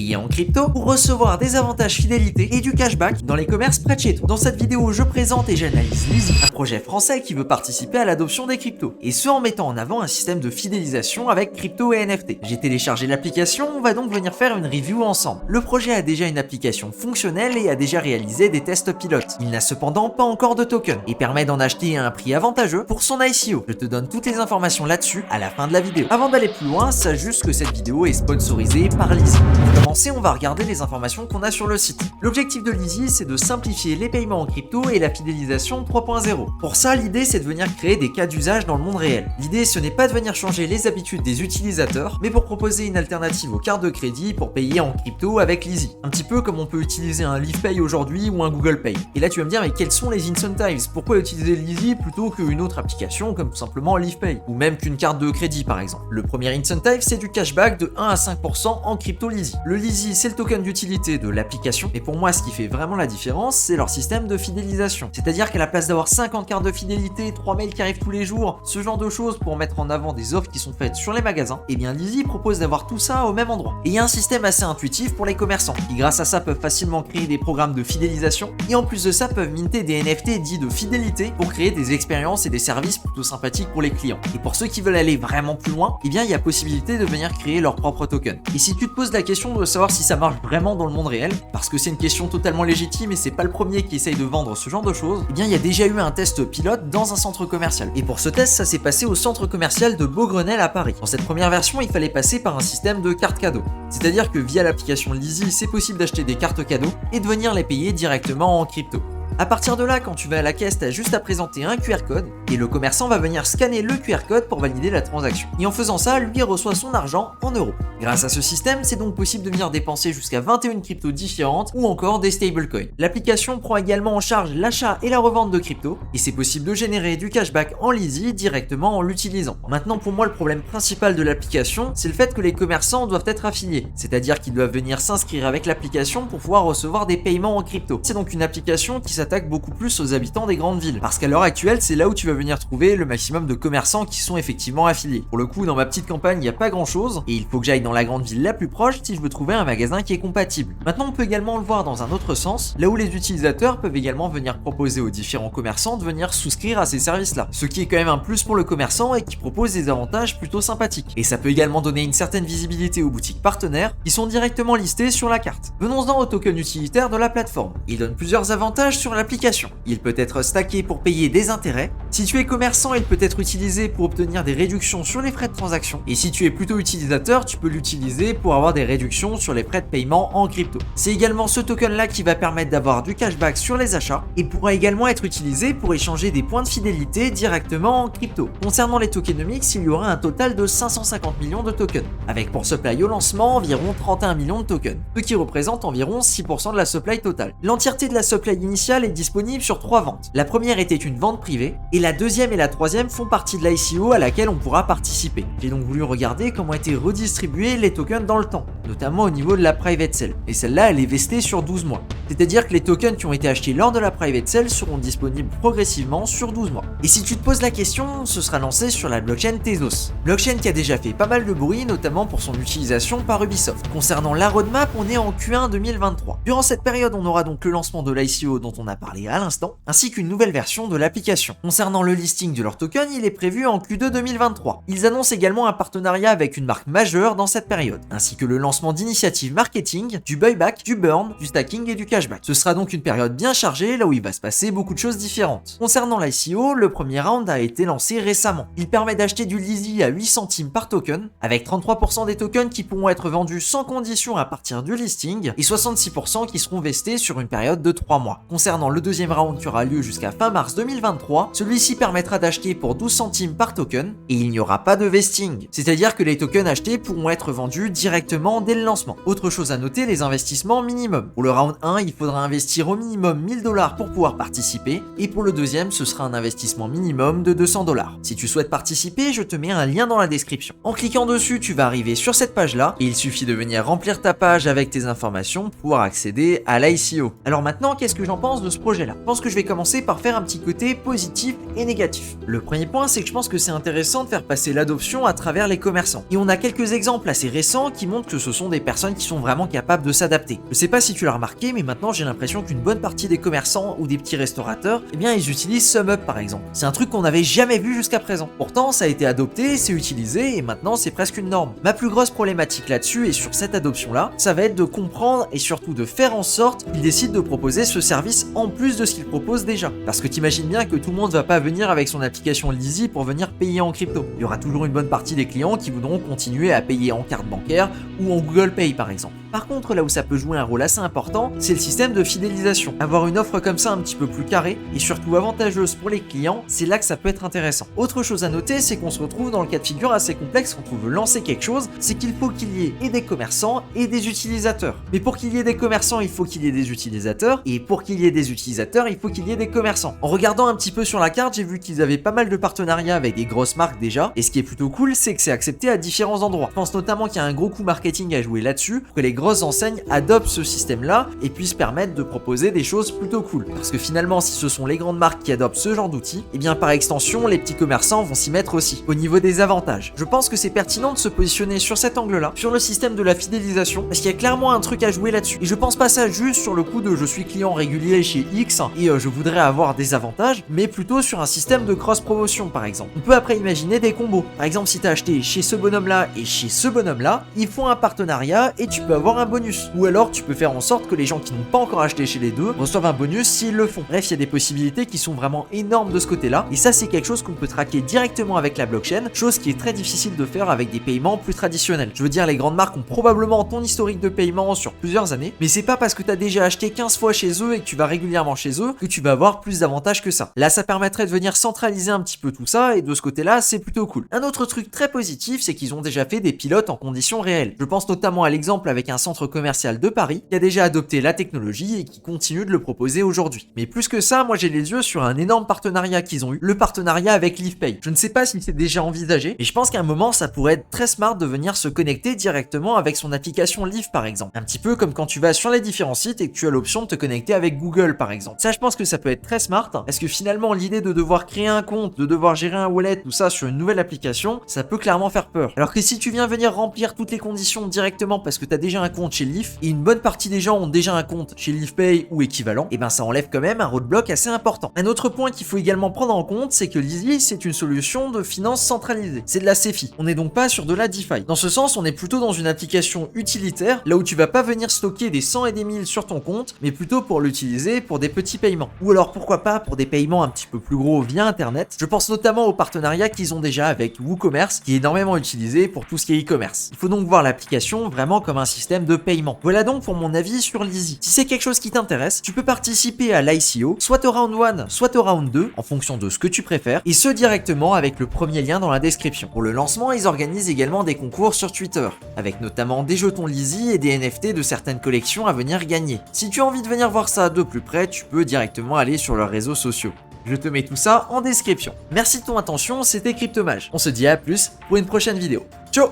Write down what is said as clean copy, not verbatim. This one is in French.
payer en crypto pour recevoir des avantages fidélité et du cashback dans les commerces près de chez toi. Dans cette vidéo, je présente et j'analyse Lizzy, un projet français qui veut participer à l'adoption des cryptos, et ce en mettant en avant un système de fidélisation avec crypto et NFT. J'ai téléchargé l'application, on va donc venir faire une review ensemble. Le projet a déjà une application fonctionnelle et a déjà réalisé des tests pilotes. Il n'a cependant pas encore de token et permet d'en acheter à un prix avantageux pour son ICO. Je te donne toutes les informations là-dessus à la fin de la vidéo. Avant d'aller plus loin, sache juste que cette vidéo est sponsorisée par Lizzy. Pour commencer, on va regarder les informations qu'on a sur le site. L'objectif de Lizzy, c'est de simplifier les paiements en crypto et la fidélisation 3.0. Pour ça, l'idée, c'est de venir créer des cas d'usage dans le monde réel. L'idée, ce n'est pas de venir changer les habitudes des utilisateurs, mais pour proposer une alternative aux cartes de crédit pour payer en crypto avec Lizzy. Un petit peu comme on peut utiliser un LivePay aujourd'hui ou un Google Pay. Et là, tu vas me dire, mais quels sont les incentives? Pourquoi utiliser Lizzy plutôt qu'une autre application comme tout simplement LivePay ou même qu'une carte de crédit par exemple? Le premier incentive, c'est du cashback de 1 à 5% en crypto Lizzy. Le Lizzy, c'est le token d'utilité de l'application, et pour moi, ce qui fait vraiment la différence, c'est leur système de fidélisation. C'est-à-dire qu'à la place d'avoir 50 cartes de fidélité, 3 mails qui arrivent tous les jours, ce genre de choses pour mettre en avant des offres qui sont faites sur les magasins, et bien Lizzy propose d'avoir tout ça au même endroit. Et il y a un système assez intuitif pour les commerçants, qui grâce à ça peuvent facilement créer des programmes de fidélisation, et en plus de ça peuvent minter des NFT dits de fidélité pour créer des expériences et des services plutôt sympathiques pour les clients. Et pour ceux qui veulent aller vraiment plus loin, eh bien il y a possibilité de venir créer leur propre token. Et si tu te poses la question de savoir si ça marche vraiment dans le monde réel, parce que c'est une question totalement légitime et c'est pas le premier qui essaye de vendre ce genre de choses, eh bien il y a déjà eu un test pilote dans un centre commercial. Et pour ce test, ça s'est passé au centre commercial de Beaugrenelle à Paris. Dans cette première version, il fallait passer par un système de cartes cadeaux. C'est-à-dire que via l'application Lizzy, c'est possible d'acheter des cartes cadeaux et de venir les payer directement en crypto. À partir de là, quand tu vas à la caisse, tu as juste à présenter un QR code et le commerçant va venir scanner le QR code pour valider la transaction. Et en faisant ça, lui reçoit son argent en euros. Grâce à ce système, c'est donc possible de venir dépenser jusqu'à 21 cryptos différentes ou encore des stablecoins. L'application prend également en charge l'achat et la revente de cryptos et c'est possible de générer du cashback en Lizzy directement en l'utilisant. Maintenant, pour moi, le problème principal de l'application, c'est le fait que les commerçants doivent être affiliés. C'est-à-dire qu'ils doivent venir s'inscrire avec l'application pour pouvoir recevoir des paiements en crypto. C'est donc une application qui s'attaque beaucoup plus aux habitants des grandes villes. Parce qu'à l'heure actuelle, c'est là où tu vas venir trouver le maximum de commerçants qui sont effectivement affiliés. Pour le coup, dans ma petite campagne, il n'y a pas grand chose et il faut que j'aille dans la grande ville la plus proche si je veux trouver un magasin qui est compatible. Maintenant, on peut également le voir dans un autre sens, là où les utilisateurs peuvent également venir proposer aux différents commerçants de venir souscrire à ces services-là. Ce qui est quand même un plus pour le commerçant et qui propose des avantages plutôt sympathiques. Et ça peut également donner une certaine visibilité aux boutiques partenaires qui sont directement listées sur la carte. Venons-en au token utilitaire de la plateforme. Il donne plusieurs avantages sur l'application. Il peut être stacké pour payer des intérêts. Si tu es commerçant, il peut être utilisé pour obtenir des réductions sur les frais de transaction. Et si tu es plutôt utilisateur, tu peux l'utiliser pour avoir des réductions sur les frais de paiement en crypto. C'est également ce token-là qui va permettre d'avoir du cashback sur les achats et pourra également être utilisé pour échanger des points de fidélité directement en crypto. Concernant les tokenomics, il y aura un total de 550 millions de tokens, avec pour supply au lancement environ 31 millions de tokens, ce qui représente environ 6% de la supply totale. L'entièreté de la supply initiale est disponible sur 3 ventes. La première était une vente privée et la deuxième et la troisième font partie de l'ICO à laquelle on pourra participer. J'ai donc voulu regarder comment étaient redistribués les tokens dans le temps, notamment au niveau de la private sale. Et celle-là, elle est vestée sur 12 mois. C'est-à-dire que les tokens qui ont été achetés lors de la private sale seront disponibles progressivement sur 12 mois. Et si tu te poses la question, ce sera lancé sur la blockchain Tezos. Blockchain qui a déjà fait pas mal de bruit, notamment pour son utilisation par Ubisoft. Concernant la roadmap, on est en Q1 2023. Durant cette période, on aura donc le lancement de l'ICO dont on a parlé à l'instant, ainsi qu'une nouvelle version de l'application. Concernant le listing de leur token, il est prévu en Q2 2023. Ils annoncent également un partenariat avec une marque majeure dans cette période, ainsi que le lancement d'initiatives marketing, du buyback, du burn, du stacking et du cashback. Ce sera donc une période bien chargée, là où il va se passer beaucoup de choses différentes. Concernant l'ICO, le premier round a été lancé récemment. Il permet d'acheter du Lizzy à 8 centimes par token, avec 33% des tokens qui pourront être vendus sans condition à partir du listing, et 66% qui seront vestés sur une période de 3 mois. Concernant le deuxième round qui aura lieu jusqu'à fin mars 2023, celui-ci permettra d'acheter pour 12 centimes par token, et il n'y aura pas de vesting. C'est-à-dire que les tokens achetés pourront être vendus directement dès le lancement. Autre chose à noter, les investissements minimum. Pour le round 1, il il faudra investir au minimum 1000 $ pour pouvoir participer, et pour le deuxième, ce sera un investissement minimum de 200 $. Si tu souhaites participer, je te mets un lien dans la description. En cliquant dessus, tu vas arriver sur cette page-là, et il suffit de venir remplir ta page avec tes informations pour pouvoir accéder à l'ICO. Alors maintenant, qu'est-ce que j'en pense de ce projet-là? Je pense que je vais commencer par faire un petit côté positif et négatif. Le premier point, c'est que je pense que c'est intéressant de faire passer l'adoption à travers les commerçants. Et on a quelques exemples assez récents qui montrent que ce sont des personnes qui sont vraiment capables de s'adapter. Je sais pas si tu l'as remarqué, mais maintenant j'ai l'impression qu'une bonne partie des commerçants ou des petits restaurateurs, eh bien ils utilisent SumUp par exemple. C'est un truc qu'on n'avait jamais vu jusqu'à présent. Pourtant, ça a été adopté, c'est utilisé et maintenant c'est presque une norme. Ma plus grosse problématique là-dessus et sur cette adoption-là, ça va être de comprendre et surtout de faire en sorte qu'ils décident de proposer ce service en plus de ce qu'ils proposent déjà. Parce que t'imagines bien que tout le monde va pas venir avec son application Lizzy pour venir payer en crypto. Il y aura toujours une bonne partie des clients qui voudront continuer à payer en carte bancaire ou en Google Pay par exemple. Par contre, là où ça peut jouer un rôle assez important, c'est le système de fidélisation. Avoir une offre comme ça un petit peu plus carrée et surtout avantageuse pour les clients, c'est là que ça peut être intéressant. Autre chose à noter, c'est qu'on se retrouve dans le cas de figure assez complexe quand on veut lancer quelque chose, c'est qu'il faut qu'il y ait et des commerçants et des utilisateurs. Mais pour qu'il y ait des commerçants, il faut qu'il y ait des utilisateurs, et pour qu'il y ait des utilisateurs, il faut qu'il y ait des commerçants. En regardant un petit peu sur la carte, j'ai vu qu'ils avaient pas mal de partenariats avec des grosses marques déjà, et ce qui est plutôt cool, c'est que c'est accepté à différents endroits. Je pense notamment qu'il y a un gros coup marketing à jouer là-dessus, pour que les grosses enseignes adoptent ce système-là et puissent permettre de proposer des choses plutôt cool. Parce que finalement, si ce sont les grandes marques qui adoptent ce genre d'outils, et bien par extension, les petits commerçants vont s'y mettre aussi, au niveau des avantages. Je pense que c'est pertinent de se positionner sur cet angle-là, sur le système de la fidélisation, parce qu'il y a clairement un truc à jouer là-dessus. Et je pense pas ça juste sur le coup de je suis client régulier chez X et je voudrais avoir des avantages, mais plutôt sur un système de cross-promotion par exemple. On peut après imaginer des combos. Par exemple, si tu as acheté chez ce bonhomme-là et chez ce bonhomme-là, ils font un partenariat et tu peux avoir un bonus. Ou alors tu peux faire en sorte que les gens qui n'ont pas encore acheté chez les deux reçoivent un bonus s'ils le font. Bref, il y a des possibilités qui sont vraiment énormes de ce côté-là, et ça c'est quelque chose qu'on peut traquer directement avec la blockchain, chose qui est très difficile de faire avec des paiements plus traditionnels. Je veux dire, les grandes marques ont probablement ton historique de paiement sur plusieurs années, mais c'est pas parce que tu as déjà acheté 15 fois chez eux et que tu vas régulièrement chez eux que tu vas avoir plus d'avantages que ça. Là, ça permettrait de venir centraliser un petit peu tout ça, et de ce côté-là, c'est plutôt cool. Un autre truc très positif, c'est qu'ils ont déjà fait des pilotes en conditions réelles. Je pense notamment à l'exemple avec un centre commercial de Paris qui a déjà adopté la technologie et qui continue de le proposer aujourd'hui. Mais plus que ça, moi j'ai les yeux sur un énorme partenariat qu'ils ont eu, le partenariat avec LivePay. Je ne sais pas si c'est déjà envisagé, mais je pense qu'à un moment ça pourrait être très smart de venir se connecter directement avec son application Live par exemple. Un petit peu comme quand tu vas sur les différents sites et que tu as l'option de te connecter avec Google par exemple. Ça, je pense que ça peut être très smart, parce que finalement l'idée de devoir créer un compte, de devoir gérer un wallet, tout ça sur une nouvelle application, ça peut clairement faire peur. Alors que si tu viens venir remplir toutes les conditions directement parce que tu as déjà un compte chez Live, et une bonne partie des gens ont déjà un compte chez LivePay ou équivalent, et ben ça enlève quand même un roadblock assez important. Un autre point qu'il faut également prendre en compte, c'est que Lizzy, c'est une solution de finance centralisée. C'est de la CeFi. On n'est donc pas sur de la DeFi. Dans ce sens, on est plutôt dans une application utilitaire, là où tu vas pas venir stocker des 100 et des 1000 sur ton compte, mais plutôt pour l'utiliser pour des petits paiements. Ou alors pourquoi pas pour des paiements un petit peu plus gros via internet. Je pense notamment au partenariat qu'ils ont déjà avec WooCommerce, qui est énormément utilisé pour tout ce qui est e-commerce. Il faut donc voir l'application vraiment comme un système de paiement. Voilà donc pour mon avis sur Lizzy. Si c'est quelque chose qui t'intéresse, tu peux participer à l'ICO, soit au round 1, soit au round 2, en fonction de ce que tu préfères, et ce directement avec le premier lien dans la description. Pour le lancement, ils organisent également des concours sur Twitter, avec notamment des jetons Lizzy et des NFT de certaines collections à venir gagner. Si tu as envie de venir voir ça de plus près, tu peux directement aller sur leurs réseaux sociaux. Je te mets tout ça en description. Merci de ton attention, c'était Cryptomage. On se dit à plus pour une prochaine vidéo. Ciao!